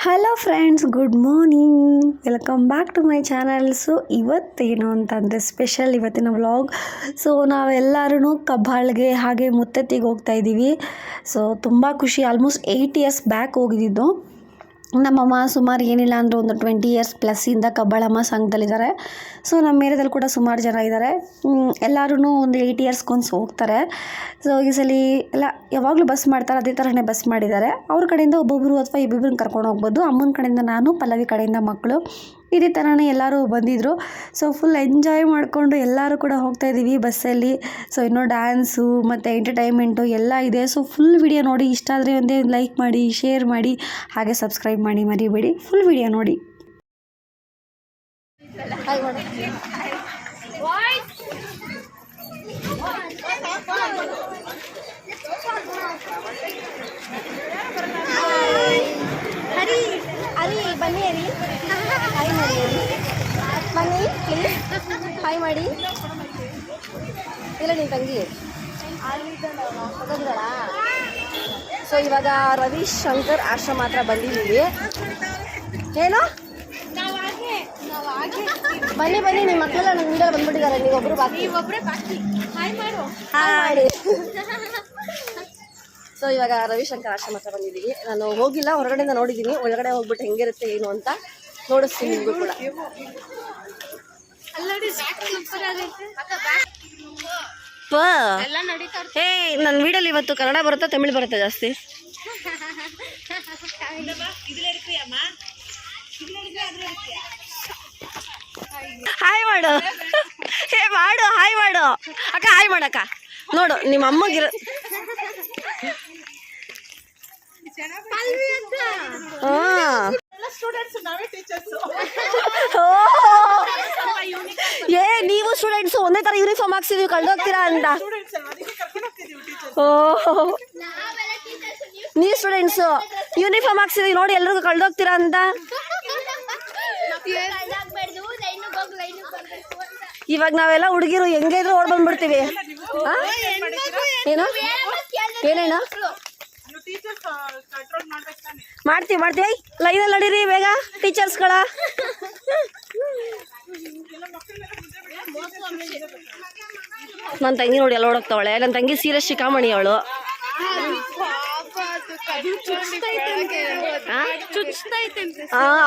Hello friends, good morning. Welcome back to my channel. So ಇವತ್ತೇನು ಅಂತಂದರೆ special ಇವತ್ತಿನ vlog. So ನಾವೆಲ್ಲರೂ ಕಬ್ಬಾಳ್ಗೆ ಹಾಗೆ ಮುತ್ತತ್ತಿಗೆ ಹೋಗ್ತಾ ಇದ್ದೀವಿ. ಸೊ ತುಂಬ ಖುಷಿ. ಆಲ್ಮೋಸ್ಟ್ 8 ಇಯರ್ಸ್ ಬ್ಯಾಕ್ ಹೋಗಿದ್ದು. ನಮ್ಮಮ್ಮ ಸುಮಾರು ಏನಿಲ್ಲ ಅಂದರೆ ಒಂದು 20 ಇಯರ್ಸ್ ಪ್ಲಸ್ಸಿಂದ ಕಬ್ಬಾಳಮ್ಮ ಸಂಘದಲ್ಲಿದ್ದಾರೆ. ಸೊ ನಮ್ಮ ಏರಿಯಾದಲ್ಲಿ ಕೂಡ ಸುಮಾರು ಜನ ಇದ್ದಾರೆ. ಎಲ್ಲರೂ ಒಂದು 8 ಇಯರ್ಸ್ಗೊಂದು ಹೋಗ್ತಾರೆ. ಸೊ ಈ ಸಲ ಎಲ್ಲ ಯಾವಾಗಲೂ ಬಸ್ ಮಾಡ್ತಾರೆ, ಅದೇ ಥರನೇ ಬಸ್ ಮಾಡಿದ್ದಾರೆ. ಅವ್ರ ಕಡೆಯಿಂದ ಒಬ್ಬೊಬ್ಬರು ಅಥವಾ ಇಬ್ಬಿಬ್ಬರನ್ನ ಕರ್ಕೊಂಡು ಹೋಗ್ಬೋದು. ಅಮ್ಮನ ಕಡೆಯಿಂದ ನಾನು, ಪಲ್ಲವಿ ಕಡೆಯಿಂದ ಮಕ್ಕಳು, ಇದೇ ಥರನೇ ಎಲ್ಲರೂ ಬಂದಿದ್ದರು. ಸೊ ಫುಲ್ ಎಂಜಾಯ್ ಮಾಡಿಕೊಂಡು ಎಲ್ಲರೂ ಕೂಡ ಹೋಗ್ತಾಯಿದ್ದೀವಿ ಬಸ್ಸಲ್ಲಿ. ಸೊ ಇನ್ನೂ ಡ್ಯಾನ್ಸು ಮತ್ತು ಎಂಟರ್ಟೈನ್ಮೆಂಟು ಎಲ್ಲ ಇದೆ. ಸೊ ಫುಲ್ ವಿಡಿಯೋ ನೋಡಿ. ಇಷ್ಟ ಆದರೆ ಒಂದೇ ಲೈಕ್ ಮಾಡಿ, ಶೇರ್ ಮಾಡಿ, ಹಾಗೆ ಸಬ್ಸ್ಕ್ರೈಬ್ ಮಾಡಿ ಮರಿಬೇಡಿ. ಫುಲ್ ವಿಡಿಯೋ ನೋಡಿ. ಬನ್ನಿ ಹರಿ, ಹಾಯ್ ಮಾಡಿ ಬನ್ನಿ ಪ್ಲೀಸ್, ಹಾಯ್ ಮಾಡಿ. ಇಲ್ಲ ನೀನು ತಂಗಿ ಹೋಗಿದ್ದಾಳ. ಸೊ ಇವಾಗ ರವಿಶಂಕರ್ ಆಶ್ರಮ ಹತ್ರ ಬಂದಿದ್ದೀವಿ. ಏನು ಬನ್ನಿ ಬನ್ನಿ, ನಿಮ್ಮ ಮಕ್ಕಳೆಲ್ಲ ನನ್ನ ವಿಡಿಯೋ ಬಂದ್ಬಿಟ್ಟಿದ್ದಾರೆ. ನೀವೊಬ್ಬರು ಬಾಕಿ ಮಾಡಿ. ಸೊ ಇವಾಗ ರವಿಶಂಕರ್ ಆಶ್ರಮ ಹತ್ರ ಬಂದಿದ್ದೀವಿ. ನಾನು ಹೋಗಿಲ್ಲ, ಹೊರಗಡೆಯಿಂದ ನೋಡಿದ್ದೀನಿ. ಒಳಗಡೆ ಹೋಗ್ಬಿಟ್ಟು ಹೆಂಗಿರುತ್ತೆ ಏನು ಅಂತ ನೋಡಿಸ್ತೀನಿ ನಿಮಗೂ ಕೂಡ. ಹೇ, ನನ್ನ ವಿಡಿಯೋಲಿ ಇವತ್ತು ಕನ್ನಡ ಬರುತ್ತಾ ತಮಿಳು ಬರುತ್ತಾ ಜಾಸ್ತಿ? ಹಾಯ್ ಮಾಡು, ಹೇ ಮಾಡು, ಹಾಯ್ ಮಾಡು ಅಕ್ಕ, ಹಾಯ್ ಮಾಡಕ್ಕ. ನೋಡು ನಿಮ್ಮ ಅಮ್ಮಗಿರ ಏ ನೀವು ಸ್ಟೂಡೆಂಟ್ಸ್ ಒಂದೇ ತರ ಯೂನಿಫಾರ್ಮ್ ಹಾಕ್ಸಿದೀವಿ, ಕಳ್ದೋಗ್ತೀರಾ ಅಂತ. ನೀವು ಸ್ಟೂಡೆಂಟ್ಸ್ ಯೂನಿಫಾರ್ಮ್ ಹಾಕ್ಸಿದೀವಿ ನೋಡಿ, ಎಲ್ರಿಗೂ ಕಳ್ದೋಗ್ತೀರಾ ಅಂತ. ಇವಾಗ ನಾವೆಲ್ಲ ಹುಡುಗಿರು ಹೆಂಗೆ ಇದ್ರು ಓಡ್ ಬಂದ್ಬಿಡ್ತೀವಿ. ಏನೋ ಏನೇನು ಮಾಡ್ತೀವಿ ಮಾಡ್ತೀವಿ. ಲೈನಲ್ಲಿ ನಡೀರಿ ಬೇಗ ಟೀಚರ್ಸ್ಗಳ. ನನ್ನ ತಂಗಿ ನೋಡಿ ಎಲ್ಲ ಓಡೋಗ್ತಾವಳೆ. ನನ್ನ ತಂಗಿ ಸೀರೆ ಶಿಖಾಮಣಿ ಅವಳು.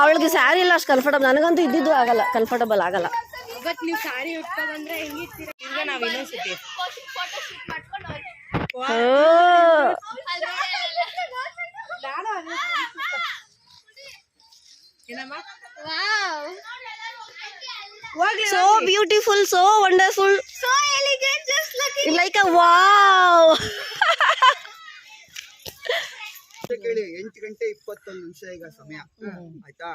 ಅವಳಿಗೆ ಸ್ಯಾರಿ ಇಲ್ಲ ಅಷ್ಟು ಕಂಫರ್ಟಬಲ್. ನನಗಂತೂ ಇದ್ದಿದ್ದು ಆಗಲ್ಲ, ಕಂಫರ್ಟಬಲ್ ಆಗಲ್ಲ. So beautiful, so wonderful, so elegant, just looking like a wow. ಕೇಳಿ 8 ಗಂಟೆ 21 ನಿಮಿಷ ಈಗ ಸಮಯ ಆಯ್ತಾ.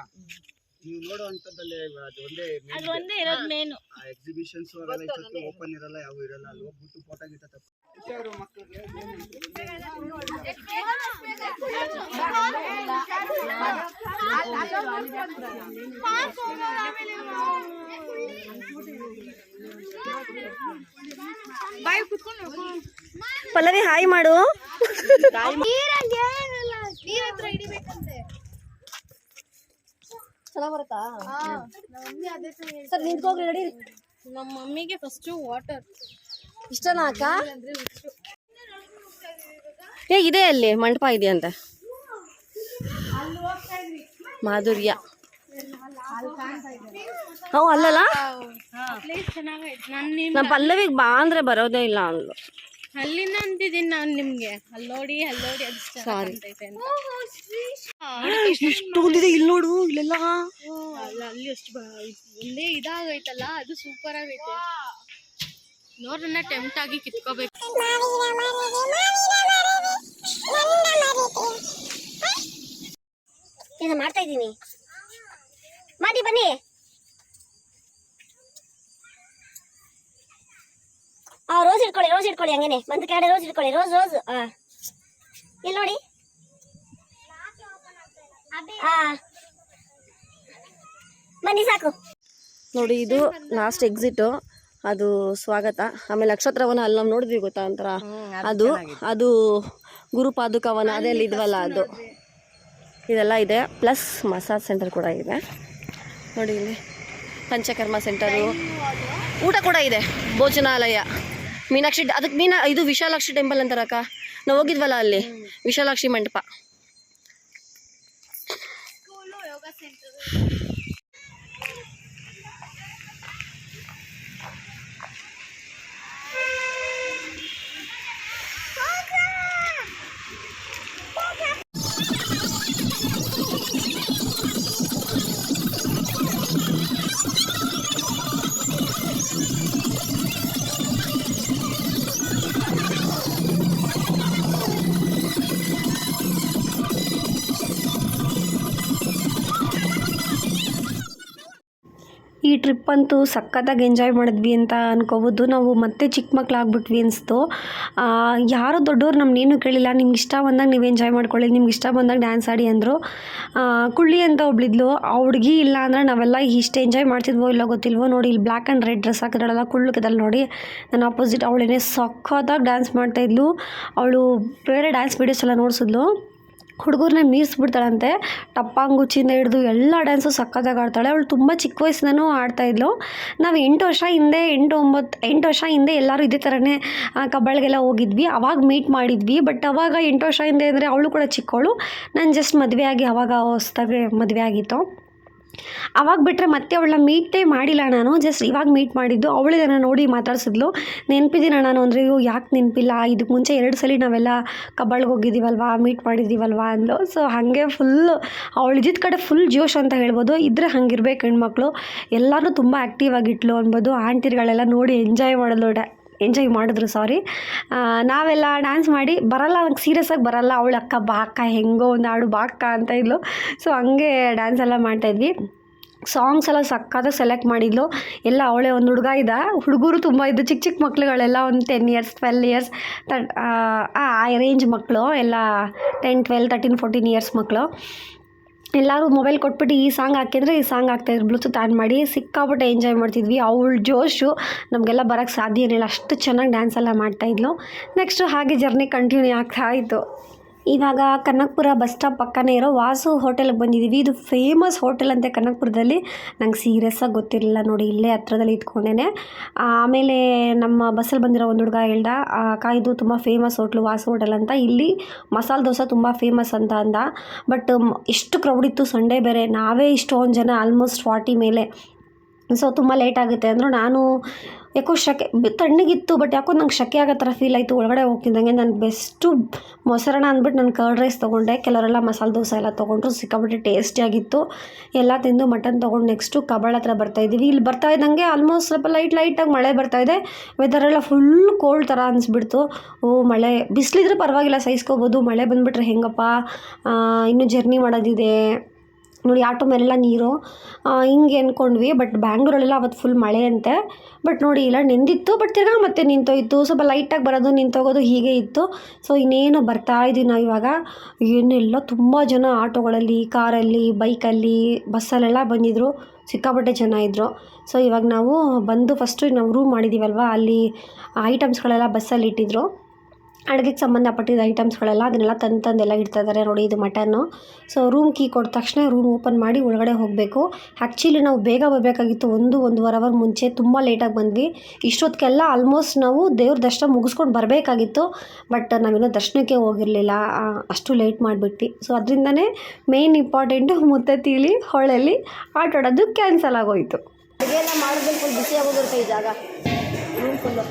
ನೀವು ನೋಡುವಂತದ್ದಲ್ಲಿ ಅದು ಒಂದೇ ಇರೋದು ಮೇನ್. ಎಕ್ಸಿಬಿಷನ್ಸ್ ಅವೆಲ್ಲ ಇತ್ತು, ಓಪನ್ ಇರಲ್ಲ, ಯಾವ ಇರಲ್ಲ. ಅಲ್ಲಿ ಹೋಗ್ಬಿಟ್ಟು ಫೋಟೋ ಗಿಟ ತಪ್ಪು ಮಕ್ಕಳಿಗೆ ಪಲ್ಲವಿ ಹಾಯ್ ಮಾಡು. ಚೆನ್ನಾಗ್ ಬರುತ್ತಾ ಸರ್? ನಿಂತ್ಕೋಗ್ರಿ, ನಡಿ. ನಮ್ಮ ಮಮ್ಮಿಗೆ ಫಸ್ಟ್ ವಾಟರ್ ಇಷ್ಟನಾ ಅಕ್ಕ? ಏ ಇದೆ ಅಲ್ಲಿ ಮಂಟಪ ಇದೆ ಅಂತ. ಮಾಧುರ್ಯ ಹೌ ಅಲ್ಲಲ್ಲ. ನಮ್ಮ ಪಲ್ಲವಿಗೆ ಬಾ ಅಂದ್ರೆ ಬರೋದೇ ಇಲ್ಲ ಅಂದ್ಲು. ಅಲ್ಲಿಂದ ಅಂತಿದ್ದೀನಿ ನಾನು ನಿಮ್ಗೆ. ಅಲ್ಲೋಡಿ ಅಲ್ಲೋಡಿ ಅದು ಸಾರಿ. ಎಷ್ಟು ಇಲ್ಲಿ ನೋಡು, ಇಲ್ಲೆಲ್ಲ ಅಲ್ಲಿ ಅಷ್ಟು ಒಂದೇ ಇದಾಗೈತಲ್ಲ, ಅದು ಸೂಪರ್ ಆಗೈತೆ. ನೋಡ್ರನ್ನ ಟೆಂಪ್ಟ್ ಆಗಿ ಕಿತ್ಕೋಬೇಕು. ಮಾಡ್ತಾ ಇದ್ದೀನಿ, ಮಾಡಿ ಬನ್ನಿ. ರೋಸ್ ಇಟ್ಕೊಳ್ಳಿ, ರೋಸ್ ಇಟ್ಕೊಳ್ಳಿ, ಹಂಗೇನೆ ಒಂದು ಕಡೆ ರೋಸ್ ಇಟ್ಕೊಳ್ಳಿ. ರೋಸ್ ರೋಸ್ ಇಲ್ಲಿ ನೋಡಿ. ಬನ್ನಿ ಸಾಕು ನೋಡಿ. ಇದು ಲಾಸ್ಟ್ ಎಕ್ಸಿಟ್. ಅದು ಸ್ವಾಗತ. ಆಮೇಲೆ ನಕ್ಷತ್ರವನ ಅಲ್ಲಿ ನಾವು ನೋಡಿದ್ವಿ ಗೊತ್ತಾ ಒಂಥರ, ಅದು ಗುರುಪಾದುಕವನ ಅದೆಲ್ಲ ಇದ್ವಲ್ಲ ಅದು. ಇದೆಲ್ಲ ಇದೆ, ಪ್ಲಸ್ ಮಸಾಜ್ ಸೆಂಟರ್ ಕೂಡ ಇದೆ ನೋಡಿ. ಇಲ್ಲಿ ಪಂಚಕರ್ಮ ಸೆಂಟರು, ಊಟ ಕೂಡ ಇದೆ, ಭೋಜನಾಲಯ, ಮೀನಾಕ್ಷಿ ಅದಕ್ಕೆ ಇದು ವಿಶಾಲಾಕ್ಷಿ ಟೆಂಪಲ್ ಅಂತಾರಕ್ಕ, ನಾವು ಹೋಗಿದ್ವಲ್ಲ ಅಲ್ಲಿ, ವಿಶಾಲಾಕ್ಷಿ ಮಂಟಪ. ಈ ಟ್ರಿಪ್ ಅಂತೂ ಸಖತ್ತಾಗಿ ಎಂಜಾಯ್ ಮಾಡಿದ್ವಿ ಅಂತ ಅನ್ಕೋಬೋದು. ನಾವು ಮತ್ತೆ ಚಿಕ್ಕ ಮಕ್ಕಳಾಗ್ಬಿಟ್ವಿ ಅನಿಸ್ತು. ಯಾರೋ ದೊಡ್ಡವ್ರು ನಮ್ಮನ್ನೇನು ಕೇಳಿಲ್ಲ, ನಿಮ್ಗೆ ಇಷ್ಟ ಬಂದಾಗ ನೀವು ಎಂಜಾಯ್ ಮಾಡ್ಕೊಳ್ಳಿ, ನಿಮ್ಗೆ ಇಷ್ಟ ಬಂದಾಗ ಡ್ಯಾನ್ಸ್ ಆಡಿ ಅಂದರು. ಕುಳ್ಳಿ ಅಂತ ಒಬ್ಳಿದ್ಲು, ಆ ಹುಡುಗಿ ಇಲ್ಲ ಅಂದರೆ ನಾವೆಲ್ಲ ಇಷ್ಟು ಎಂಜಾಯ್ ಮಾಡ್ತಿದ್ವೋ ಇಲ್ಲ ಗೊತ್ತಿಲ್ವೋ. ನೋಡಿ ಇಲ್ಲಿ ಬ್ಲ್ಯಾಕ್ ಆ್ಯಂಡ್ ರೆಡ್ ಡ್ರೆಸ್ ಹಾಕಿದ್ರಲ್ಲ ಕುಳ್ಳುಕದಲ್ಲಿ ನೋಡಿ, ನನ್ನ ಆಪೋಸಿಟ್ ಅವಳೇನೆ ಸಖತ್ತಾಗಿ ಡ್ಯಾನ್ಸ್ ಮಾಡ್ತಾಯಿದ್ಲು. ಅವಳು ಬೇರೆ ಡ್ಯಾನ್ಸ್ ವೀಡಿಯೋಸ್ ಎಲ್ಲ ನೋಡಿಸಿದ್ಲು. ಹುಡುಗರನ್ನ ಮೀರಿಸ್ಬಿಡ್ತಾಳಂತೆ, ಟಪ್ಪಾಂಗುಚ್ಚಿಂದ ಹಿಡಿದು ಎಲ್ಲ ಡ್ಯಾನ್ಸು ಸಕ್ಕತ್ತಾಗಿ ಆಡ್ತಾಳೆ. ಅವಳು ತುಂಬ ಚಿಕ್ಕ ವಯಸ್ಸಿನೂ ಆಡ್ತಾಯಿದ್ಲು. ನಾವು 8 ವರ್ಷ ಹಿಂದೆ ಎಲ್ಲರೂ ಇದೇ ಥರನೇ ಕಬ್ಬಾಳಿಗೆಲ್ಲ ಹೋಗಿದ್ವಿ. ಅವಾಗ ಮೀಟ್ ಮಾಡಿದ್ವಿ. ಬಟ್ ಅವಾಗ 8 ವರ್ಷ ಹಿಂದೆ ಅಂದರೆ ಅವಳು ಕೂಡ ಚಿಕ್ಕವಳು. ನಾನು ಜಸ್ಟ್ ಮದುವೆ ಆಗಿ ಅವಾಗ ಹೊಸ್ದಾಗೆ ಮದುವೆ ಆಗಿತ್ತು. ಅವಾಗ ಬಿಟ್ಟರೆ ಮತ್ತೆ ಅವಳನ್ನ ಮೀಟೇ ಮಾಡಿಲ್ಲ ನಾನು, ಜಸ್ಟ್ ಇವಾಗ ಮೀಟ್ ಮಾಡಿದ್ದು. ಅವಳೇ ನನ್ನ ನೋಡಿ ಮಾತಾಡ್ಸಿದ್ಲು, ನೆನಪಿದ್ದೀನ ನಾನು ಅಂದರೆ, ಯಾಕೆ ನೆನಪಿಲ್ಲ, ಇದಕ್ಕೆ ಮುಂಚೆ 2 ಸಲ ನಾವೆಲ್ಲ ಕಬ್ಬಾಳಿಗೆ ಹೋಗಿದ್ದೀವಲ್ವಾ, ಮೀಟ್ ಮಾಡಿದ್ದೀವಲ್ವಾ ಅಂದ್ಲು. ಸೊ ಹಾಗೆ ಫುಲ್ಲು ಅವಳು ಇದ್ದಿದ್ದ ಕಡೆ ಫುಲ್ ಜೋಶ್ ಅಂತ ಹೇಳ್ಬೋದು. ಇದ್ದರೆ ಹಂಗಿರ್ಬೇಕು ಹೆಣ್ಮಕ್ಳು, ಎಲ್ಲರೂ ತುಂಬ ಆ್ಯಕ್ಟಿವ್ ಆಗಿಟ್ಲು ಅನ್ಬೋದು. ಆಂಟಿಗಳೆಲ್ಲ ನೋಡಿ ಎಂಜಾಯ್ ಮಾಡಿದ್ರು. ನಾವೆಲ್ಲ ಡ್ಯಾನ್ಸ್ ಮಾಡಿ ಬರಲ್ಲ, ನಂಗೆ ಸೀರಿಯಸ್ಸಾಗಿ ಬರಲ್ಲ, ಅವಳು ಅಕ್ಕ ಬಾ ಅಕ್ಕ ಹೆಂಗೋ ಒಂದು ಹಾಡು ಬಾ ಅಕ್ಕ ಅಂತ ಇದ್ಲು. ಸೊ ಹಂಗೆ ಡ್ಯಾನ್ಸ್ ಎಲ್ಲ ಮಾಡ್ತಾಯಿದ್ವಿ. ಸಾಂಗ್ಸ್ ಎಲ್ಲ ಸಕ್ಕತ್ತಾಗಿ ಸೆಲೆಕ್ಟ್ ಮಾಡಿದ್ಲು. ಎಲ್ಲ ಅವಳೇ, ಒಂದು ಹುಡುಗ ಹುಡುಗರು ತುಂಬ ಇದ್ದು, ಚಿಕ್ಕ ಮಕ್ಳುಗಳೆಲ್ಲ ಒಂದು 10 ಇಯರ್ಸ್ 12 ಇಯರ್ಸ್ ಆ ರೇಂಜ್ ಮಕ್ಕಳು ಎಲ್ಲ 10 12 13 14 ಇಯರ್ಸ್ ಮಕ್ಕಳು. ಎಲ್ಲರೂ ಮೊಬೈಲ್ ಕೊಟ್ಬಿಟ್ಟು ಈ ಸಾಂಗ್ ಹಾಕಿದ್ರೆ ಈ ಸಾಂಗ್ ಹಾಕ್ತಾಯಿದ್ರು, ಬ್ಲೂಟೂತ್ ಆನ್ ಮಾಡಿ. ಸಿಕ್ಕಾಪಟ್ಟೆ ಎಂಜಾಯ್ ಮಾಡ್ತಿದ್ವಿ. ಅವಳು ಜೋಶು ನಮಗೆಲ್ಲ ಬರೋಕ್ಕೆ ಸಾಧ್ಯ ಏನಿಲ್ಲ, ಅಷ್ಟು ಚೆನ್ನಾಗಿ ಡ್ಯಾನ್ಸ್ ಎಲ್ಲ ಮಾಡ್ತಾಯಿದ್ಲು. ನೆಕ್ಸ್ಟು ಹಾಗೆ ಜರ್ನಿ ಕಂಟಿನ್ಯೂ ಆಗ್ತಾಯಿತ್ತು. ಇವಾಗ ಕನಕಪುರ ಬಸ್ ಸ್ಟಾಪ್ ಪಕ್ಕನೇ ಇರೋ ವಾಸು ಹೋಟೆಲ್ಗೆ ಬಂದಿದ್ದೀವಿ. ಇದು ಫೇಮಸ್ ಹೋಟೆಲ್ ಅಂತೆ ಕನಕಪುರದಲ್ಲಿ. ನಂಗೆ ಸೀರಿಯಸ್ಸಾಗಿ ಗೊತ್ತಿರಲಿಲ್ಲ ನೋಡಿ, ಇಲ್ಲೇ ಹತ್ರದಲ್ಲಿ ಇದ್ಕೊಂಡೇನೆ. ಆಮೇಲೆ ನಮ್ಮ ಬಸ್ಸಲ್ಲಿ ಬಂದಿರೋ ಒಂದು ಹುಡುಗ ಹೇಳ್ದ, ಇದು ತುಂಬ ಫೇಮಸ್ ಹೋಟ್ಲು ವಾಸು ಹೋಟೆಲ್ ಅಂತ, ಇಲ್ಲಿ ಮಸಾಲೆ ದೋಸೆ ತುಂಬ ಫೇಮಸ್ ಅಂತ ಅಂದ. ಬಟ್ ಎಷ್ಟು ಕ್ರೌಡ್ ಇತ್ತು, ಸಂಡೇ ಬೇರೆ, ನಾವೇ ಇಷ್ಟೊಂದು ಜನ, ಆಲ್ಮೋಸ್ಟ್ 40 ಮೇಲೆ. ಸೊ ತುಂಬ ಲೇಟ್ ಆಗುತ್ತೆ ಅಂದರು. ನಾನು ಯಾಕೋ ತಣ್ಣಗಿತ್ತು, ಬಟ್ ಯಾಕೋ ನಂಗೆ ಶಕೆ ಆಗೋ ಥರ ಫೀಲ್ ಆಯಿತು. ಒಳಗಡೆ ಹೋಗ್ತಿದ್ದಂಗೆ ನಾನು ಬೆಸ್ಟು ಮೊಸರನ್ನ ಅಂದ್ಬಿಟ್ಟು ನಾನು ಕರ್ಡ್ ರೈಸ್ ತೊಗೊಂಡೆ. ಕೆಲವರೆಲ್ಲ ಮಸಾಲೆ ದೋಸೆ ಎಲ್ಲ ತೊಗೊಂಡ್ರು, ಸಿಕ್ಕಾಪಟ್ಟೆ ಟೇಸ್ಟಿಯಾಗಿತ್ತು. ಎಲ್ಲ ತಿಂದು ಮಟನ್ ತೊಗೊಂಡು ನೆಕ್ಸ್ಟು ಕಬ್ಬಾಳ ಹತ್ರ ಬರ್ತಾಯಿದ್ದೀವಿ. ಇಲ್ಲಿ ಬರ್ತಾ ಇದ್ದಂಗೆ ಆಲ್ಮೋಸ್ಟ್ ಸ್ವಲ್ಪ ಲೈಟಾಗಿ ಮಳೆ ಬರ್ತಾಯಿದೆ. ವೆದರೆಲ್ಲ ಫುಲ್ ಕೋಲ್ಡ್ ಥರ ಅನಿಸ್ಬಿಡ್ತು. ಮಳೆ ಬಿಸಿಲಿದ್ರೆ ಪರವಾಗಿಲ್ಲ, ಸಹಿಸ್ಕೋಬೋದು, ಮಳೆ ಬಂದುಬಿಟ್ರೆ ಹೆಂಗಪ್ಪ, ಇನ್ನೂ ಜರ್ನಿ ಮಾಡೋದಿದೆ ನೋಡಿ. ಆಟೋ ಮೇಲೆಲ್ಲ ನೀರು, ಹಿಂಗೆ ಅಂದ್ಕೊಂಡ್ವಿ. ಬಟ್ ಬ್ಯಾಂಗ್ಳೂರಲ್ಲೆಲ್ಲ ಅವತ್ತು ಫುಲ್ ಮಳೆ ಅಂತೆ. ಬಟ್ ನೋಡಿ ಇಲ್ಲ ನೆಂದಿತ್ತು, ಬಟ್ ತಿರ್ಗಾ ಮತ್ತೆ ನಿಂತೋಯ್ತು. ಸ್ವಲ್ಪ ಲೈಟಾಗಿ ಬರೋದು ನಿಂತೋಗೋದು ಹೀಗೆ ಇತ್ತು. ಸೊ ಇನ್ನೇನು ಬರ್ತಾ ಇದ್ದೀವಿ ನಾವು ಇವಾಗ. ಏನೆಲ್ಲ ತುಂಬ ಜನ ಆಟೋಗಳಲ್ಲಿ, ಕಾರಲ್ಲಿ, ಬೈಕಲ್ಲಿ, ಬಸ್ಸಲ್ಲೆಲ್ಲ ಬಂದಿದ್ದರು. ಸಿಕ್ಕಾಪಟ್ಟೆ ಜನ ಇದ್ದರು. ಸೊ ಇವಾಗ ನಾವು ಬಂದು ಫಸ್ಟು ನಾವು ರೂಮ್ ಮಾಡಿದ್ದೀವಲ್ವ, ಅಲ್ಲಿ ಐಟಮ್ಸ್ಗಳೆಲ್ಲ ಬಸ್ಸಲ್ಲಿ ಇಟ್ಟಿದ್ರು. ಅಡುಗೆಗೆ ಸಂಬಂಧಪಟ್ಟಿದ್ದ ಐಟಮ್ಸ್ಗಳೆಲ್ಲ ಅದನ್ನೆಲ್ಲ ತಂದೆಲ್ಲ ಇಡ್ತಾ ಇದ್ದಾರೆ ನೋಡಿ. ಇದು ಮಟನ್ನು. ಸೊ ರೂಮ್ ಕೀ ಕೊಟ್ಟ ತಕ್ಷಣ ರೂಮ್ ಓಪನ್ ಮಾಡಿ ಒಳಗಡೆ ಹೋಗಬೇಕು. ಆ್ಯಕ್ಚುಲಿ ನಾವು ಬೇಗ ಬರಬೇಕಾಗಿತ್ತು, 1-1.5 ಅವರ್ ಮುಂಚೆ. ತುಂಬ ಲೇಟಾಗಿ ಬಂದ್ವಿ. ಇಷ್ಟೊತ್ತಿಗೆಲ್ಲ ಆಲ್ಮೋಸ್ಟ್ ನಾವು ದೇವ್ರ ದರ್ಶನ ಮುಗಿಸ್ಕೊಂಡು ಬರಬೇಕಾಗಿತ್ತು. ಬಟ್ ನಾವಿನ್ನೂ ದರ್ಶನಕ್ಕೆ ಹೋಗಿರಲಿಲ್ಲ, ಅಷ್ಟು ಲೇಟ್ ಮಾಡಿಬಿಟ್ವಿ. ಸೊ ಅದರಿಂದನೇ ಮೇನ್ ಇಂಪಾರ್ಟೆಂಟು ಮುತ್ತತ್ತೀಲಿ ಹೊಳೆಯಲ್ಲಿ ಆಟ ಆಡೋದು ಕ್ಯಾನ್ಸಲ್ ಆಗೋಯಿತು. ಅಡುಗೆ ಎಲ್ಲ ಮಾಡಿದ್ಮೇಲೆ ಫುಲ್ ಬಿಸಿ ಆಗೋಗಿರುತ್ತೆ ಈ ಜಾಗ, ರೂಮ್ ಫುಲ್ಲು.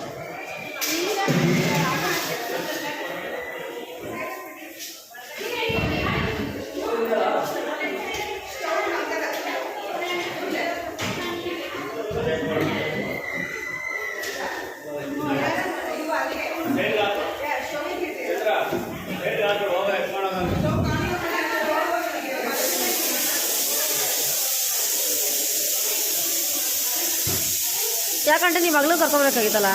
ಯಾಕಂటే ನಿಮ್ಮ ಮಗಳು ಕರ್ಕೊಬೇಕಾಗಿತ್ತಲ್ಲ.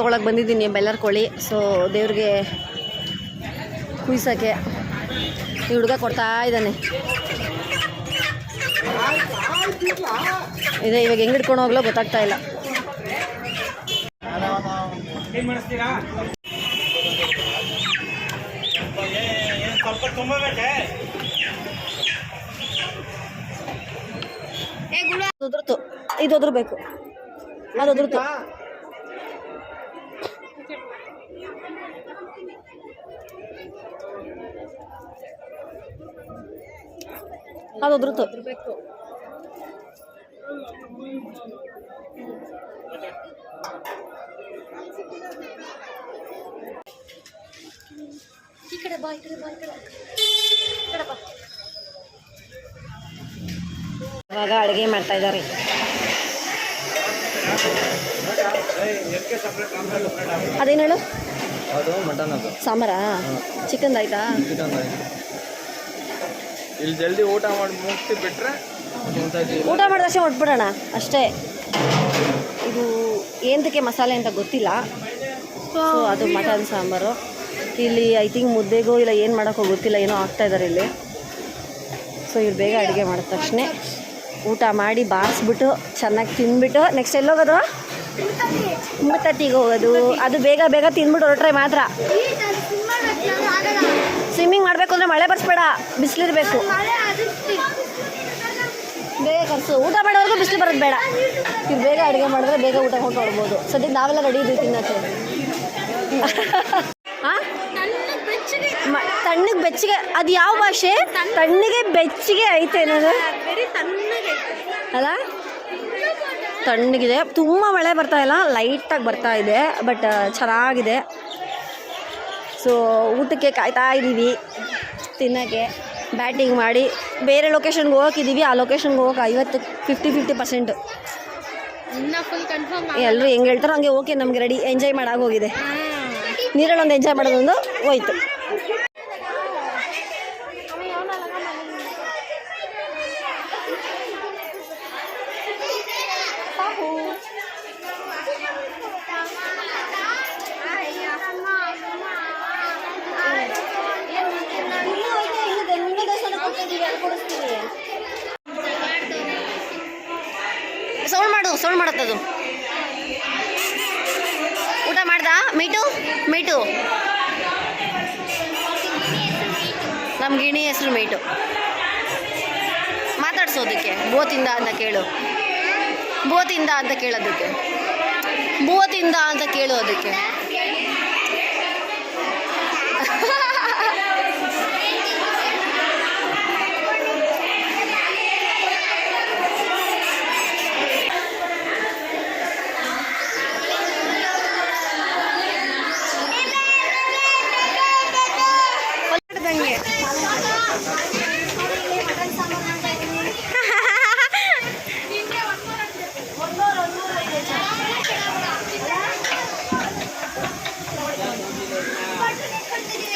ತೊಗೊಳಕ್ಕೆ ಬಂದಿದ್ದೀನಿ ಬಾಯ್ಲರ್ ಕೋಳಿ. ಸೊ ದೇವ್ರಿಗೆ ಕುಯ್ಸೋಕ್ಕೆ ಈ ಹುಡುಗ ಕೊಡ್ತಾ ಇದ್ದಾನೆ. ಇದೆ ಇವಾಗ ಹೆಂಗೆ ಹಿಡ್ಕೊಂಡು ಹೋಗ್ಲೋ ಗೊತ್ತಾಗ್ತಾ ಇಲ್ಲ. ಉದುರ್ತು, ಇದು ಒದರ್ಬೇಕು, ಅದು ಒದರ್ತು. ಅದು ಒದರ್ತು. ಈ ಕಡೆ ಬಾ, ಈ ಕಡೆ ಬಾ, ಈ ಕಡೆ ಬಾ. ಇವಾಗ ಅಡುಗೆ ಮಾಡ್ತಾ ಇದ್ದಾರೆ. ಅದೇನು ಹೇಳು? ಅದು ಮಟನ್, ಅದು ಸಾಂಬಾರಾ? ಚಿಕನ್ ಆಯ್ತಾ? ಇಲ್ಲಿ ಜಲ್ದಿ ಊಟ ಮಾಡಿ ಮುಗಿಸಿ ಬಿಟ್ರೆ ಊಟ ಮಾಡಿದಷ್ಟೇ ಹೊಟ್ಬಿಡೋಣ ಅಷ್ಟೇ. ಇದು ಏನಕ್ಕೆ ಮಸಾಲೆ ಅಂತ ಗೊತ್ತಿಲ್ಲ. ಸೊ ಅದು ಮಟನ್ ಸಾಂಬಾರು. ಇಲ್ಲಿ ಐ ಥಿಂಕ್ ಮುದ್ದೆಗೋ ಇಲ್ಲ ಏನು ಮಾಡೋಕ್ಕೋ ಗೊತ್ತಿಲ್ಲ, ಏನೋ ಆಗ್ತಾಯಿದ್ದಾರೆ ಇಲ್ಲಿ. ಸೊ ಇವ್ರು ಬೇಗ ಅಡುಗೆ ಮಾಡಿದ ತಕ್ಷಣ ಊಟ ಮಾಡಿ ಬಾರಿಸ್ಬಿಟ್ಟು ಚೆನ್ನಾಗಿ ತಿಂದ್ಬಿಟ್ಟು ನೆಕ್ಸ್ಟ್ ಎಲ್ಲೋಗೋದು? ಮುತ್ತತ್ತಿಗೆ ಹೋಗೋದು. ಅದು ಬೇಗ ಬೇಗ ತಿಂದ್ಬಿಟ್ಟು ಹೊರಟ್ರೆ ಮಾತ್ರ. ಸ್ವಿಮ್ಮಿಂಗ್ ಮಾಡಬೇಕು ಅಂದರೆ ಮಳೆ ಬರ್ಸ್ಬೇಡ, ಬಿಸಿಲಿರಬೇಕು. ಬೇಗ ಕರ್ಸು. ಊಟ ಮಾಡೋವರೆಗೂ ಬಿಸಿಲು ಬರೋದು ಬೇಡ. ಇವ್ರು ಬೇಗ ಅಡುಗೆ ಮಾಡಿದ್ರೆ ಬೇಗ ಊಟ ಕೊಟ್ಟು ಹೊಡ್ಬೋದು. ಸದ್ಯಕ್ಕೆ ನಾವೆಲ್ಲ ರೆಡಿ ಇದ್ದೀವಿ ತಿನ್ನೋಕ್ಕೆ. ಹಾಂ, ತಣ್ಣಗೆ ಬೆಚ್ಚಗೆ. ಅದು ಯಾವ ಭಾಷೆ? ತಣ್ಣಗೆ ಬೆಚ್ಚಗೆ ಐತೆ ಏನಾದ್ರು ಅಲ್ಲ? ತಣ್ಣಗಿದೆ. ತುಂಬ ಮಳೆ ಬರ್ತಾ ಇಲ್ಲ, ಲೈಟಾಗಿ ಬರ್ತಾ ಇದೆ, ಬಟ್ ಚೆನ್ನಾಗಿದೆ. ಸೊ ಊಟಕ್ಕೆ ಕಾಯ್ತಾ ಇದ್ದೀವಿ ತಿನ್ನೋಕ್ಕೆ. ಬ್ಯಾಟಿಂಗ್ ಮಾಡಿ ಬೇರೆ ಲೊಕೇಶನ್ಗೆ ಹೋಗೋಕ್ಕಿದ್ದೀವಿ. ಆ ಲೊಕೇಶನ್ಗೆ ಹೋಗೋಕೆ 50% ಇನ್ನ ಫುಲ್ ಕನ್ಫರ್ಮ್. ಎಲ್ಲರೂ ಹೆಂಗೆ ಹೇಳ್ತಾರೋ ಹಂಗೆ ಓಕೆ, ನಮಗೆ ರೆಡಿ. ಎಂಜಾಯ್ ಮಾಡಾಗೋಗಿದೆ. ನೀರಲ್ಲೊಂದು ಎಂಜಾಯ್ ಮಾಡೋದೊಂದು ಹೋಯ್ತು. ಸೌಂಡ್ ಮಾಡತ್ತದು. ಊಟ ಮಾಡ್ದ ಮೀಟು? ನಮ್ಮ ಗಿಣಿ ಹೆಸರು ಮೀಟು. ಮಾತಾಡ್ಸೋದಕ್ಕೆ ಬೋತಿಂದ ಅಂತ ಕೇಳು. ಬೋತಿಂದ ಅಂತ ಕೇಳೋದಕ್ಕೆ. ಬೋತಿಂದ ಅಂತ ಕೇಳೋದಕ್ಕೆ.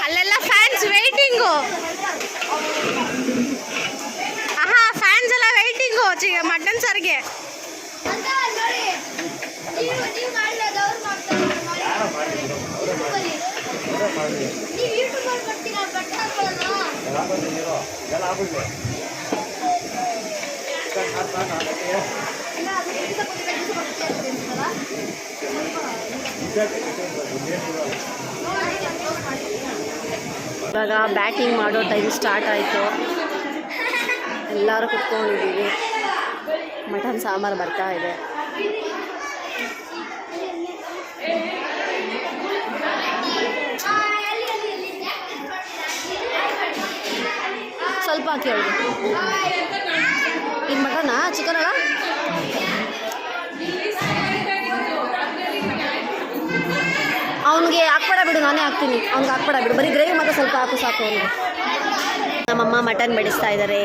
ಅಲ್ಲೆಲ್ಲ ಫ್ಯಾನ್ಸ್ ವೇಟಿಂಗು. ಫ್ಯಾನ್ಸ್ ಎಲ್ಲ ವೇಟಿಂಗು ಮಟನ್ ಸಾರಿಗೆ. ಇವಾಗ ಬ್ಯಾಟಿಂಗ್ ಮಾಡೋ ಟೈಮ್ ಸ್ಟಾರ್ಟ್ ಆಯಿತು. ಎಲ್ಲರೂ ಕುತ್ಕೊಂಡಿದ್ದೀವಿ. ಮಟನ್ ಸಾಂಬಾರು ಬರ್ತಾ ಇದೆ. ಸ್ವಲ್ಪ ಹಾಕಿ ಅವಳಿಗೆ. ಇದು ಮಟನಾ ಚಿಕನ್ ಅಲ್ಲ? ಅವನಿಗೆ ಹಾಕ್ಬೇಡ ಬಿಡು, ನಾನೇ ಹಾಕ್ತೀನಿ. ಅವ್ನಿಗೆ ಹಾಕ್ಬೇಡ ಬಿಡು, ಬರೀ ಗ್ರೇವಿ ಮಾತ್ರ ಸ್ವಲ್ಪ ಹಾಕು ಸಾಕು ಅವನಿಗೆ. ನಮ್ಮಮ್ಮ ಮಟನ್ ಬಡಿಸ್ತಾ ಇದ್ದಾರೆ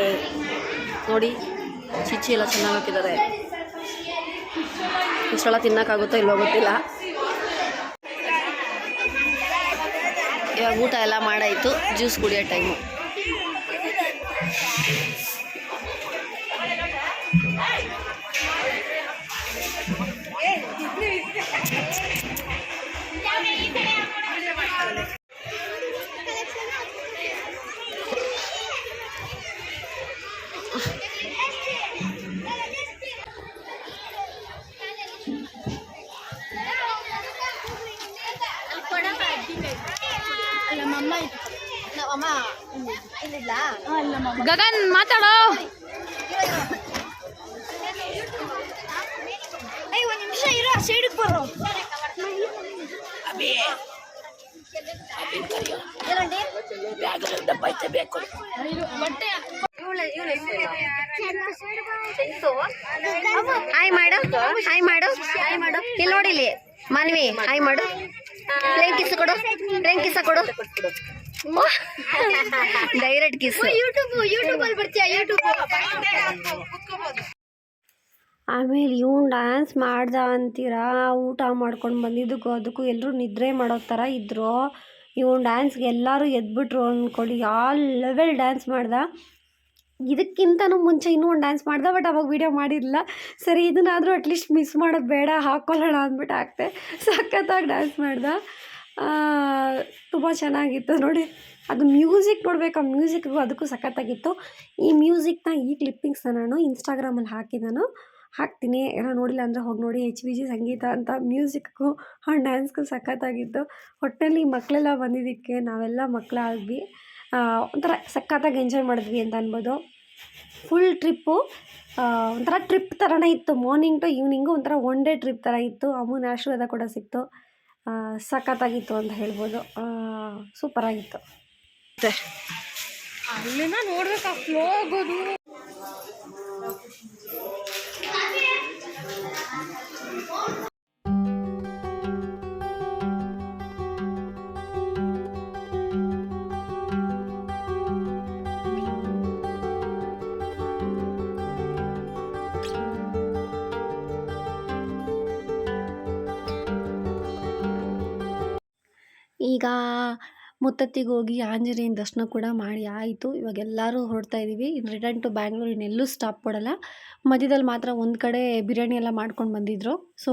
ನೋಡಿ. ಚಿಚ್ಚಿ ಎಲ್ಲ ಚೆನ್ನಾಗಿ ಹಾಕಿದ್ದಾರೆ. ಇಷ್ಟೆಲ್ಲ ತಿನ್ನೋಕ್ಕಾಗುತ್ತೋ ಇಲ್ವೋ ಗೊತ್ತಿಲ್ಲ. ಇವಾಗ ಊಟ ಎಲ್ಲ ಮಾಡಾಯಿತು. ಜ್ಯೂಸ್ ಕುಡಿಯೋ ಟೈಮು. ಗಗನ್ ಮಾತಾಡೋ. ಒಂದು ನಿಮಿಷ ಇರೋ, ಸೈಡಿಗೆ ಬರೋ. ಹಾಯ್ ಮಾಡು, ಹಾಯ್ ಮಾಡು, ಹಾಯ್ ಮಾಡು. ಇಲ್ಲಿ ನೋಡಿ, ಇಲ್ಲಿ ಮಾನ್ವಿ, ಹಾಯ್ ಮಾಡು. ಪ್ಲೇನ್ ಕಿಸ್ ಕೊಡು, ಪ್ಲೇನ್ ಕಿಸ್ ಕೊಡು. Direct kiss. ಯೂಟ್ಯೂಬ್ ಅಲ್ಲಿ ಬರ್ತೀಯ? ಯೂಟ್ಯೂಬ್. ಆಮೇಲೆ ಇವ್ನು ಡ್ಯಾನ್ಸ್ ಮಾಡ್ದ ಅಂತೀರಾ, ಊಟ ಮಾಡ್ಕೊಂಡು ಬಂದಿದ್ದಕ್ಕೂ ಅದಕ್ಕೂ ಎಲ್ಲರೂ ನಿದ್ರೆ ಮಾಡೋ ಥರ ಇದ್ದರು. ಇವ್ನು ಡ್ಯಾನ್ಸ್ಗೆ ಎಲ್ಲರೂ ಎದ್ಬಿಟ್ರು ಅಂದ್ಕೊಳ್ಳಿ, ಆ ಲೆವೆಲ್ ಡ್ಯಾನ್ಸ್ ಮಾಡ್ದ. ಇದಕ್ಕಿಂತನೂ ಮುಂಚೆ ಇನ್ನೂ ಒಂದು ಡ್ಯಾನ್ಸ್ ಮಾಡ್ದೆ, ಬಟ್ ಅವಾಗ ವೀಡಿಯೋ ಮಾಡಿರಲಿಲ್ಲ. ಸರಿ ಇದನ್ನಾದರೂ ಅಟ್ಲೀಸ್ಟ್ ಮಿಸ್ ಮಾಡೋದು ಬೇಡ, ಹಾಕ್ಕೊಳ್ಳೋಣ ಅಂದ್ಬಿಟ್ಟು ಹಾಕ್ತೆ. ಸಖತ್ತಾಗಿ ಡ್ಯಾನ್ಸ್ ಮಾಡ್ದೆ, ತುಂಬ ಚೆನ್ನಾಗಿತ್ತು ನೋಡಿ. ಅದು ಮ್ಯೂಸಿಕ್ ನೋಡಬೇಕು, ಆ ಮ್ಯೂಸಿಕ್ಗೂ ಅದಕ್ಕೂ ಸಖತ್ತಾಗಿತ್ತು. ಈ ಮ್ಯೂಸಿಕ್ನ, ಈ ಕ್ಲಿಪ್ಪಿಂಗ್ಸ್ನ ನಾನು ಇನ್ಸ್ಟಾಗ್ರಾಮಲ್ಲಿ ಹಾಕ್ತೀನಿ. ಏನೋ ನೋಡಿಲ್ಲ ಅಂದರೆ ಹೋಗಿ ನೋಡಿ. HVG ಸಂಗೀತ ಅಂತ. ಮ್ಯೂಸಿಕ್ಗೂ ಆ ಡ್ಯಾನ್ಸ್ಗೂ ಸಖತ್ತಾಗಿತ್ತು. ಒಟ್ಟಿನಲ್ಲಿ ಮಕ್ಕಳೆಲ್ಲ ಬಂದಿದ್ದಕ್ಕೆ ನಾವೆಲ್ಲ ಮಕ್ಕಳಾದ್ವಿ, ಒಂಥರ ಸಖತ್ತಾಗಿ ಎಂಜಾಯ್ ಮಾಡಿದ್ವಿ ಅಂತ ಅನ್ಬೋದು. ಫುಲ್ ಟ್ರಿಪ್ಪು ಒಂಥರ ಟ್ರಿಪ್ ಥರನೇ ಇತ್ತು. ಮಾರ್ನಿಂಗ್ ಟು ಈವ್ನಿಂಗು ಒಂಥರ ಒನ್ ಡೇ ಟ್ರಿಪ್ ಥರ ಇತ್ತು. ಅಮ್ಮನ ಆಶೀರ್ವಾದ ಕೂಡ ಸಿಕ್ತು. ಸಖತ್ತಾಗಿತ್ತು ಅಂತ ಹೇಳ್ಬೋದು. ಸೂಪರಾಗಿತ್ತು. ಅಲ್ಲಿಂದ ನೋಡ್ಬೇಕು, ಫ್ಲೋ ಆಗೋದು. ಈಗ ಮುತ್ತತ್ತಿಗೆ ಹೋಗಿ ಆಂಜನೇಯನ ದರ್ಶನ ಕೂಡ ಮಾಡಿ ಆಯಿತು. ಇವಾಗ ಎಲ್ಲರೂ ಹೊರಡ್ತಾ ಇದ್ದೀವಿ. ಇನ್ನು ರಿಟರ್ನ್ ಟು ಬ್ಯಾಂಗ್ಳೂರ್. ಇನ್ನೆಲ್ಲೂ ಸ್ಟಾಪ್ ಕೊಡಲ್ಲ. ಮಧ್ಯದಲ್ಲಿ ಮಾತ್ರ ಒಂದು ಕಡೆ ಬಿರಿಯಾನಿ ಎಲ್ಲ ಮಾಡ್ಕೊಂಡು ಬಂದಿದ್ದರು, ಸೊ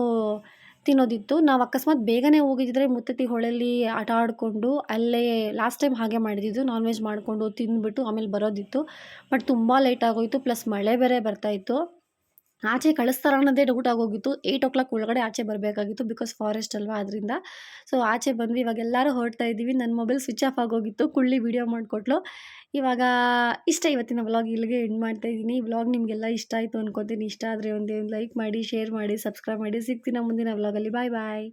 ತಿನ್ನೋದಿತ್ತು. ನಾವು ಅಕಸ್ಮಾತ್ ಬೇಗನೆ ಹೋಗಿದ್ದರೆ ಮುತ್ತತ್ತಿ ಹೊಳೆಯಲ್ಲಿ ಆಟ ಆಡಿಕೊಂಡು ಅಲ್ಲೇ ಲಾಸ್ಟ್ ಟೈಮ್ ಹಾಗೆ ಮಾಡಿದ್ದು, ನಾನ್ ವೆಜ್ ಮಾಡಿಕೊಂಡು ತಿಂದುಬಿಟ್ಟು ಆಮೇಲೆ ಬರೋದಿತ್ತು. ಬಟ್ ತುಂಬ ಲೇಟ್ ಆಗೋಯಿತು, ಪ್ಲಸ್ ಮಳೆ ಬೇರೆ ಬರ್ತಾಯಿತ್ತು. ಆಚೆ ಕಳಿಸ್ತಾರ ಅನ್ನೋದೇ ಡೌಟ್ ಆಗೋಗಿತ್ತು. 8 o'clock ಒಳಗಡೆ ಆಚೆ ಬರಬೇಕಾಗಿತ್ತು, ಬಿಕಾಸ್ ಫಾರೆಸ್ಟ್ ಅಲ್ವಾ, ಅದರಿಂದ. ಸೊ ಆಚೆ ಬಂದ್ವಿ. ಇವಾಗ ಎಲ್ಲರೂ ಹೊರಡ್ತಾ ಇದ್ದೀವಿ. ನನ್ನ ಮೊಬೈಲ್ ಸ್ವಿಚ್ ಆಫ್ ಆಗೋಗಿತ್ತು, ಕುಳ್ಳಿ ವೀಡಿಯೋ ಮಾಡಿಕೊಟ್ಲು. ಇವಾಗ ಇವತ್ತಿನ ವ್ಲಾಗ್ ಇಲ್ಲಿಗೆ ಎಂಡ್ ಮಾಡ್ತಾ ಇದ್ದೀನಿ. ಈ ವ್ಲಾಗ್ ನಿಮಗೆಲ್ಲ ಇಷ್ಟ ಆಯಿತು ಅನ್ಕೊತೀನಿ. ಇಷ್ಟ ಆದರೆ ಒಂದು ಲೈಕ್ ಮಾಡಿ, ಶೇರ್ ಮಾಡಿ, ಸಬ್ಸ್ಕ್ರೈಬ್ ಮಾಡಿ. ಸಿಗ್ತೀನಿ ಮುಂದಿನ ವ್ಲಾಗಲ್ಲಿ. ಬಾಯ್ ಬಾಯ್.